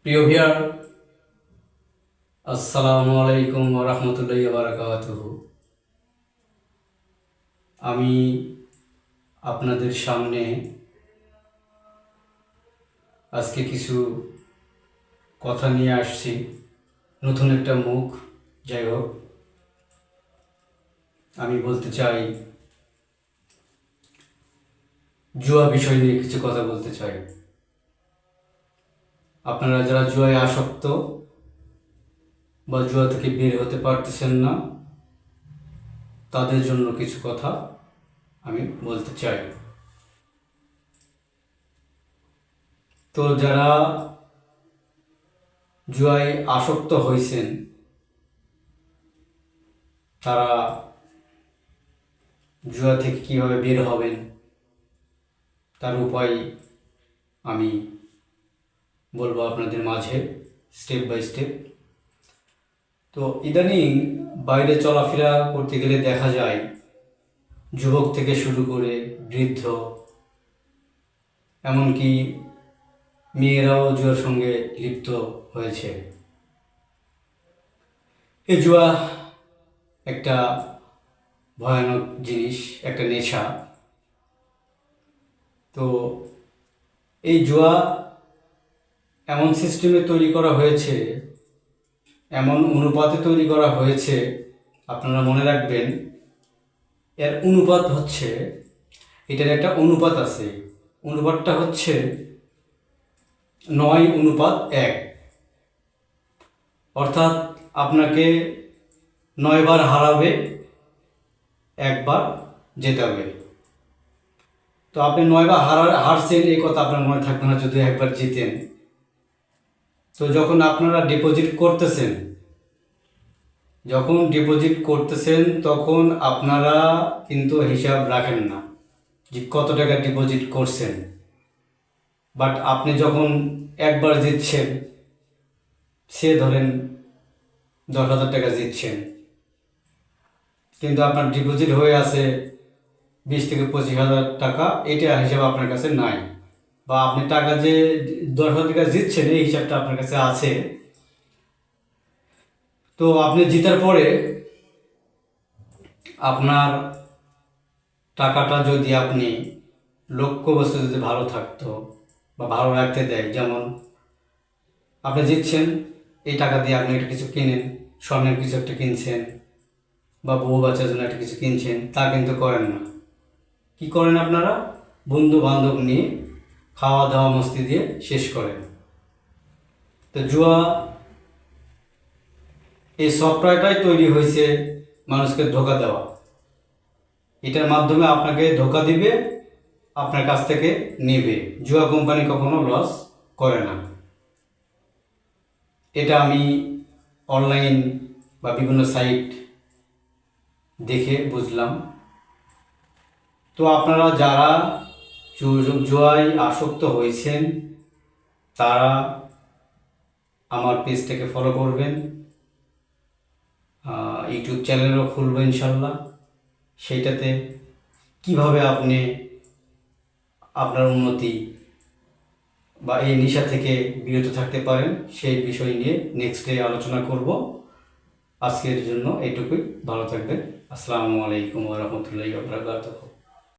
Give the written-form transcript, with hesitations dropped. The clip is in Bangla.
প্রিয় ভিউয়ার, আসসালামু আলাইকুম ওয়া রাহমাতুল্লাহি ওয়া বারাকাতুহু। আমি আপনাদের সামনে আজকে কিছু কথা নিয়ে আসছি, নতুন একটা মুখ। যাই হোক, আমি বলতে চাই, জুয়া বিষয় নিয়ে কিছু কথা বলতে চাই। আপনারা যারা জুয়ায় আসক্ত বা জুয়া থেকে বের হতে পারতেছেন না, তাদের জন্য কিছু কথা আমি বলতে চাই। তো যারা জুয়ায় আসক্ত হয়েছেন, তারা জুয়া থেকে কীভাবে বের হবেন তার উপায় আমি বলবো আপনাদের মাঝে, স্টেপ বাই স্টেপ। তো ইদানিং বাইরে চলাফেরা করতে গেলে দেখা যায় যুবক থেকে শুরু করে বৃদ্ধ, এমনকি মেয়েরাও জুয়ার সঙ্গে লিপ্ত হয়েছে। এই জুয়া একটা ভয়ানক জিনিস, একটা নেশা। তো এই জুয়া এমন সিস্টেমে তৈরি করা হয়েছে, এমন অনুপাতে তৈরি করা হয়েছে, আপনারা মনে রাখবেন, এর অনুপাত হচ্ছে, এটার একটা অনুপাত আছে, অনুপাতটা হচ্ছে 9:1। অর্থাৎ আপনাকে 9বার হারাবে, একবার জেতাবে। তো আপনি 9বার হারছেন, এই কথা আপনার মনে থাকবে না যদি একবার জিতেন। তো যখন আপনারা ডিপোজিট করতেছেন তখন আপনারা কিন্তু হিসাব রাখেন না যে কত টাকা ডিপোজিট করছেন। বাট আপনি যখন একবার জিতছেন, সে ধরেন 10,000 টাকা জিতছেন, কিন্তু আপনার ডিপোজিট হয়ে আছে 20 থেকে 25,000 টাকা, এটা হিসাব আপনার কাছে নাই। বা আপনি টাকা যে 10,000 টাকা জিতছেন, এই হিসাবটা আপনার কাছে আছে। তো আপনি জিতার পরে আপনার টাকাটা যদি আপনি লক্ষ্যবস্তু যদি ভালো থাকতো বা ভালো রাখতে দেয়, যেমন আপনি জিতছেন, এই টাকা দিয়ে আপনি একটা কিছু কিনেন, স্বর্ণের কিছু একটা কিনছেন বা বউ বাচ্চার জন্য একটা কিছু কিনছেন, তা কিন্তু করেন না। কি করেন আপনারা? বন্ধু বান্ধব নিয়ে খাওয়া দাওয়া মস্তি দিয়ে শেষ করেন। তো জুয়া এই সফটওয়্যারটাই তৈরি হয়েছে মানুষকে ধোঁকা দেওয়া। এটার মাধ্যমে আপনাকে ধোঁকা দিবে, আপনার কাছ থেকে নেবে। জুয়া কোম্পানি কখনো লস করে না। এটা আমি অনলাইন বা বিভিন্ন সাইট দেখে বুঝলাম। তো আপনারা যারা জুয়ায় আসক্ত হয়েছেন, তারা আমার পেজটাকে ফলো করবেন, ইউটিউব চ্যানেলও খুলবো ইনশাল্লাহ। সেইটাতে কিভাবে আপনি আপনার উন্নতি বা এই নেশা থেকে বিরত থাকতে পারেন, সেই বিষয় নিয়ে নেক্সট ডে আলোচনা করব। আজকের জন্য এইটুকুই। ভালো থাকবেন। আসসালামু আলাইকুম ওয়া রাহমাতুল্লাহি ওয়া বারাকাতুহু।